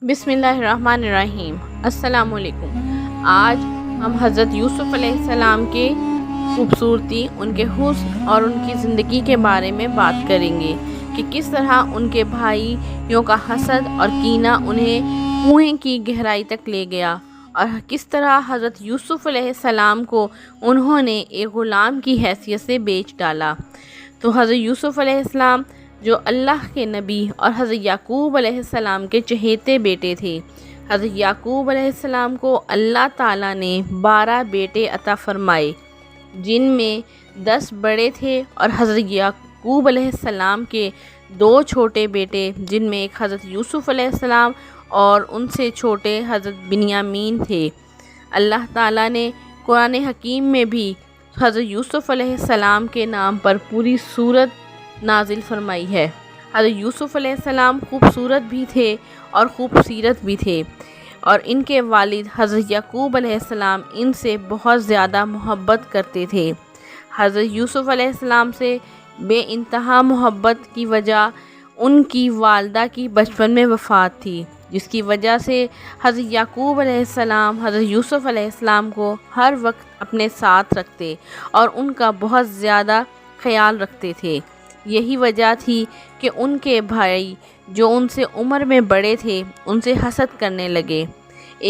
بسم اللہ الرحمن الرحیم۔ السلام علیکم۔ آج ہم حضرت یوسف علیہ السلام کے خوبصورتی، ان کے حسن اور ان کی زندگی کے بارے میں بات کریں گے کہ کس طرح ان کے بھائیوں کا حسد اور کینہ انہیں کنویں کی گہرائی تک لے گیا، اور کس طرح حضرت یوسف علیہ السلام کو انہوں نے ایک غلام کی حیثیت سے بیچ ڈالا۔ تو حضرت یوسف علیہ السلام جو اللہ کے نبی اور حضرت یعقوب علیہ السلام کے چہیتے بیٹے تھے۔ حضرت یعقوب علیہ السلام کو اللہ تعالیٰ نے 12 بیٹے عطا فرمائے، جن میں 10 بڑے تھے، اور حضرت یعقوب علیہ السلام کے 2 چھوٹے بیٹے، جن میں ایک حضرت یوسف علیہ السلام اور ان سے چھوٹے حضرت بنیامین تھے۔ اللہ تعالیٰ نے قرآن حکیم میں بھی حضرت یوسف علیہ السلام کے نام پر پوری سورت نازل فرمائی ہے۔ حضرت یوسف علیہ السلام خوبصورت بھی تھے اور خوب سیرت بھی تھے، اور ان کے والد حضرت یعقوب علیہ السلام ان سے بہت زیادہ محبت کرتے تھے۔ حضرت یوسف علیہ السلام سے بے انتہا محبت کی وجہ ان کی والدہ کی بچپن میں وفات تھی، جس کی وجہ سے حضرت یعقوب علیہ السلام حضرت یوسف علیہ السلام کو ہر وقت اپنے ساتھ رکھتے اور ان کا بہت زیادہ خیال رکھتے تھے۔ یہی وجہ تھی کہ ان کے بھائی جو ان سے عمر میں بڑے تھے ان سے حسد کرنے لگے۔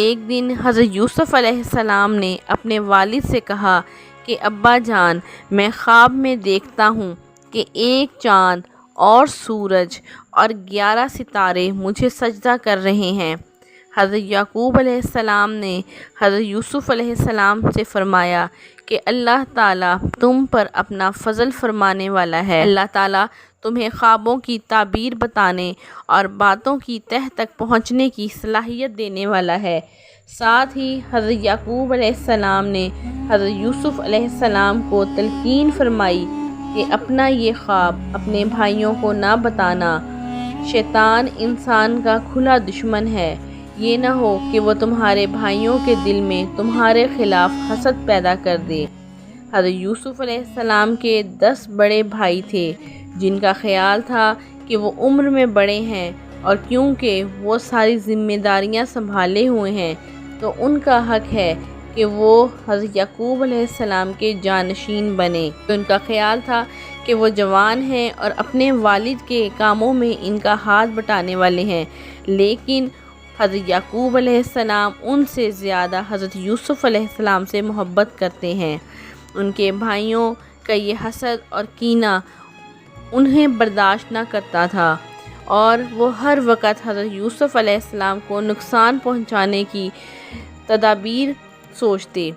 ایک دن حضرت یوسف علیہ السلام نے اپنے والد سے کہا کہ ابا جان، میں خواب میں دیکھتا ہوں کہ ایک چاند اور سورج اور 11 ستارے مجھے سجدہ کر رہے ہیں۔ حضرت یعقوب علیہ السلام نے حضرت یوسف علیہ السلام سے فرمایا کہ اللہ تعالیٰ تم پر اپنا فضل فرمانے والا ہے۔ اللہ تعالیٰ تمہیں خوابوں کی تعبیر بتانے اور باتوں کی تہ تک پہنچنے کی صلاحیت دینے والا ہے۔ ساتھ ہی حضرت یعقوب علیہ السلام نے حضرت یوسف علیہ السلام کو تلقین فرمائی کہ اپنا یہ خواب اپنے بھائیوں کو نہ بتانا، شیطان انسان کا کھلا دشمن ہے، یہ نہ ہو کہ وہ تمہارے بھائیوں کے دل میں تمہارے خلاف حسد پیدا کر دے۔ حضرت یوسف علیہ السلام کے 10 بڑے بھائی تھے، جن کا خیال تھا کہ وہ عمر میں بڑے ہیں، اور کیونکہ وہ ساری ذمہ داریاں سنبھالے ہوئے ہیں تو ان کا حق ہے کہ وہ حضرت یعقوب علیہ السلام کے جانشین بنے۔ تو ان کا خیال تھا کہ وہ جوان ہیں اور اپنے والد کے کاموں میں ان کا ہاتھ بٹانے والے ہیں، لیکن حضرت یعقوب علیہ السلام ان سے زیادہ حضرت یوسف علیہ السلام سے محبت کرتے ہیں۔ ان کے بھائیوں کا یہ حسد اور کینہ انہیں برداشت نہ کرتا تھا، اور وہ ہر وقت حضرت یوسف علیہ السلام کو نقصان پہنچانے کی تدابیر سوچتے۔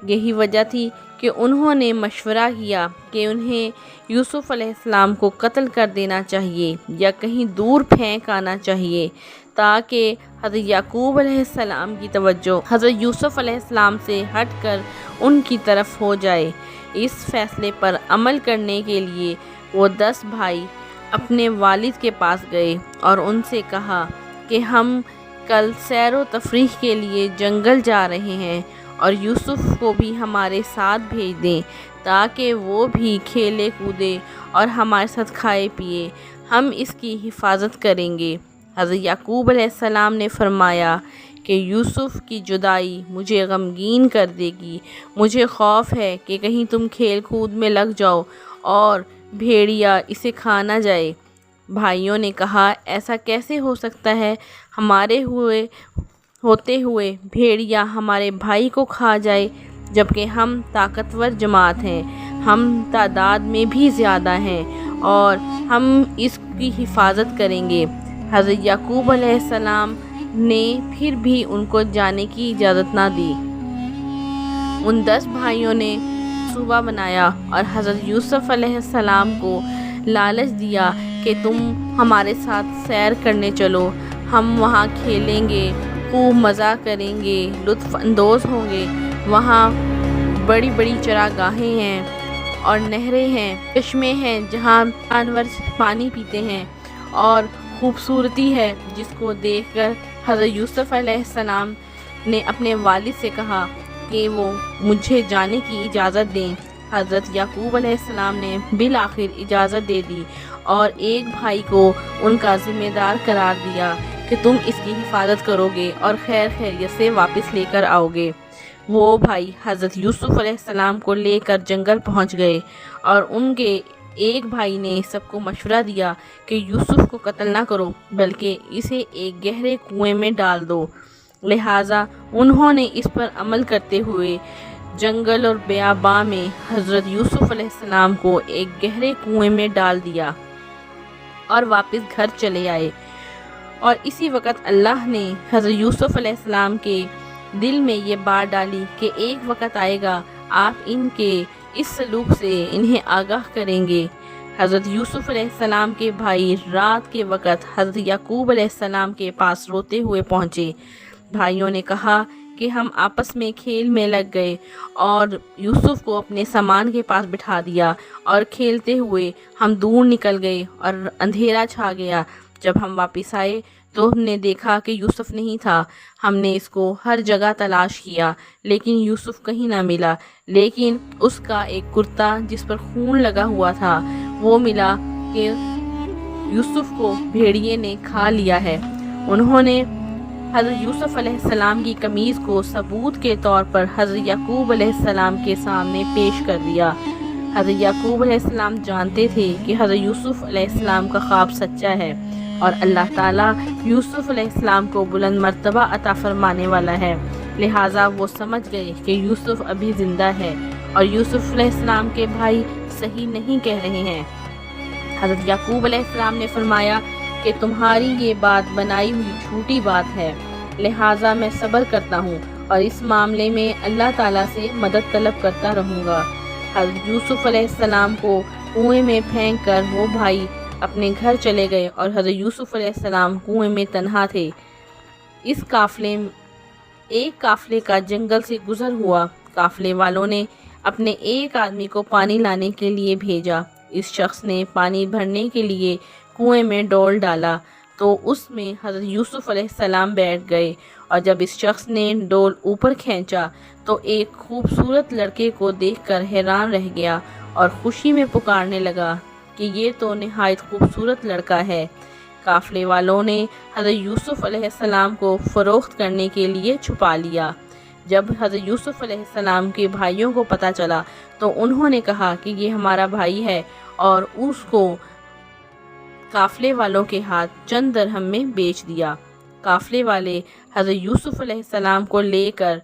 یہی وجہ تھی کہ انہوں نے مشورہ کیا کہ انہیں یوسف علیہ السلام کو قتل کر دینا چاہیے یا کہیں دور پھینک آنا چاہیے، تاکہ حضرت یعقوب علیہ السلام کی توجہ حضرت یوسف علیہ السلام سے ہٹ کر ان کی طرف ہو جائے۔ اس فیصلے پر عمل کرنے کے لیے وہ 10 بھائی اپنے والد کے پاس گئے اور ان سے کہا کہ ہم کل سیر و تفریح کے لیے جنگل جا رہے ہیں، اور یوسف کو بھی ہمارے ساتھ بھیج دیں تاکہ وہ بھی کھیلے کودے اور ہمارے ساتھ کھائے پیے، ہم اس کی حفاظت کریں گے۔ حضرت یعقوب علیہ السلام نے فرمایا کہ یوسف کی جدائی مجھے غمگین کر دے گی، مجھے خوف ہے کہ کہیں تم کھیل کود میں لگ جاؤ اور بھیڑیا اسے کھا نہ جائے۔ بھائیوں نے کہا، ایسا کیسے ہو سکتا ہے؟ ہمارے ہوتے ہوئے بھیڑیا ہمارے بھائی کو کھا جائے، جبکہ ہم طاقتور جماعت ہیں، ہم تعداد میں بھی زیادہ ہیں اور ہم اس کی حفاظت کریں گے۔ حضرت یعقوب علیہ السلام نے پھر بھی ان کو جانے کی اجازت نہ دی۔ ان 10 بھائیوں نے صوبہ بنایا اور حضرت یوسف علیہ السلام کو لالچ دیا کہ تم ہمارے ساتھ سیر کرنے چلو، ہم وہاں کھیلیں گے، خوب مزہ کریں گے، لطف اندوز ہوں گے، وہاں بڑی بڑی چراگاہیں ہیں اور نہریں ہیں، چشمے ہیں جہاں جانور پانی پیتے ہیں، اور خوبصورتی ہے جس کو دیکھ کر حضرت یوسف علیہ السلام نے اپنے والد سے کہا کہ وہ مجھے جانے کی اجازت دیں۔ حضرت یعقوب علیہ السلام نے بالآخر اجازت دے دی اور ایک بھائی کو ان کا ذمہ دار قرار دیا کہ تم اس کی حفاظت کرو گے اور خیر خیریت سے واپس لے کر آؤ گے۔ وہ بھائی حضرت یوسف علیہ السلام کو لے کر جنگل پہنچ گئے اور ان کے ایک بھائی نے سب کو مشورہ دیا کہ یوسف کو قتل نہ کرو بلکہ اسے ایک گہرے کنویں میں ڈال دو۔ لہٰذا انہوں نے اس پر عمل کرتے ہوئے جنگل اور بیاباں میں حضرت یوسف علیہ السلام کو ایک گہرے کنویں میں ڈال دیا اور واپس گھر چلے آئے۔ اور اسی وقت اللہ نے حضرت یوسف علیہ السلام کے دل میں یہ بات ڈالی کہ ایک وقت آئے گا آپ ان کے اس سلوک سے انہیں آگاہ کریں گے۔ حضرت یوسف علیہ السلام کے بھائی رات کے وقت حضرت یعقوب علیہ السلام کے پاس روتے ہوئے پہنچے۔ بھائیوں نے کہا کہ ہم آپس میں کھیل میں لگ گئے اور یوسف کو اپنے سامان کے پاس بٹھا دیا اور کھیلتے ہوئے ہم دور نکل گئے اور اندھیرا چھا گیا۔ جب ہم واپس آئے تو ہم نے دیکھا کہ یوسف نہیں تھا۔ ہم نے اس کو ہر جگہ تلاش کیا لیکن یوسف کہیں نہ ملا، لیکن اس کا ایک کرتا جس پر خون لگا ہوا تھا وہ ملا کہ یوسف کو بھیڑیے نے کھا لیا ہے۔ انہوں نے حضرت یوسف علیہ السلام کی قمیض کو ثبوت کے طور پر حضرت یعقوب علیہ السلام کے سامنے پیش کر دیا۔ حضرت یعقوب علیہ السلام جانتے تھے کہ حضرت یوسف علیہ السلام کا خواب سچا ہے اور اللہ تعالیٰ یوسف علیہ السلام کو بلند مرتبہ عطا فرمانے والا ہے، لہٰذا وہ سمجھ گئے کہ یوسف ابھی زندہ ہے اور یوسف علیہ السلام کے بھائی صحیح نہیں کہہ رہے ہیں۔ حضرت یعقوب علیہ السلام نے فرمایا کہ تمہاری یہ بات بنائی ہوئی جھوٹی بات ہے، لہٰذا میں صبر کرتا ہوں اور اس معاملے میں اللہ تعالیٰ سے مدد طلب کرتا رہوں گا۔ حضرت یوسف علیہ السلام کو کنویں میں پھینک کر وہ بھائی اپنے گھر چلے گئے اور حضرت یوسف علیہ السلام کنویں میں تنہا تھے۔ ایک قافلے کا جنگل سے گزر ہوا۔ قافلے والوں نے اپنے ایک آدمی کو پانی لانے کے لیے بھیجا۔ اس شخص نے پانی بھرنے کے لیے کنویں میں ڈول ڈالا تو اس میں حضرت یوسف علیہ السلام بیٹھ گئے، اور جب اس شخص نے ڈول اوپر کھینچا تو ایک خوبصورت لڑکے کو دیکھ کر حیران رہ گیا اور خوشی میں پکارنے لگا کہ یہ تو نہایت خوبصورت لڑکا ہے۔ قافلے والوں نے حضرت یوسف علیہ السلام کو فروخت کرنے کے لیے چھپا لیا۔ جب حضرت یوسف علیہ السلام کے بھائیوں کو پتہ چلا تو انہوں نے کہا کہ یہ ہمارا بھائی ہے اور اس کو قافلے والوں کے ہاتھ چند درہم میں بیچ دیا۔ قافلے والے حضرت یوسف علیہ السلام کو لے کر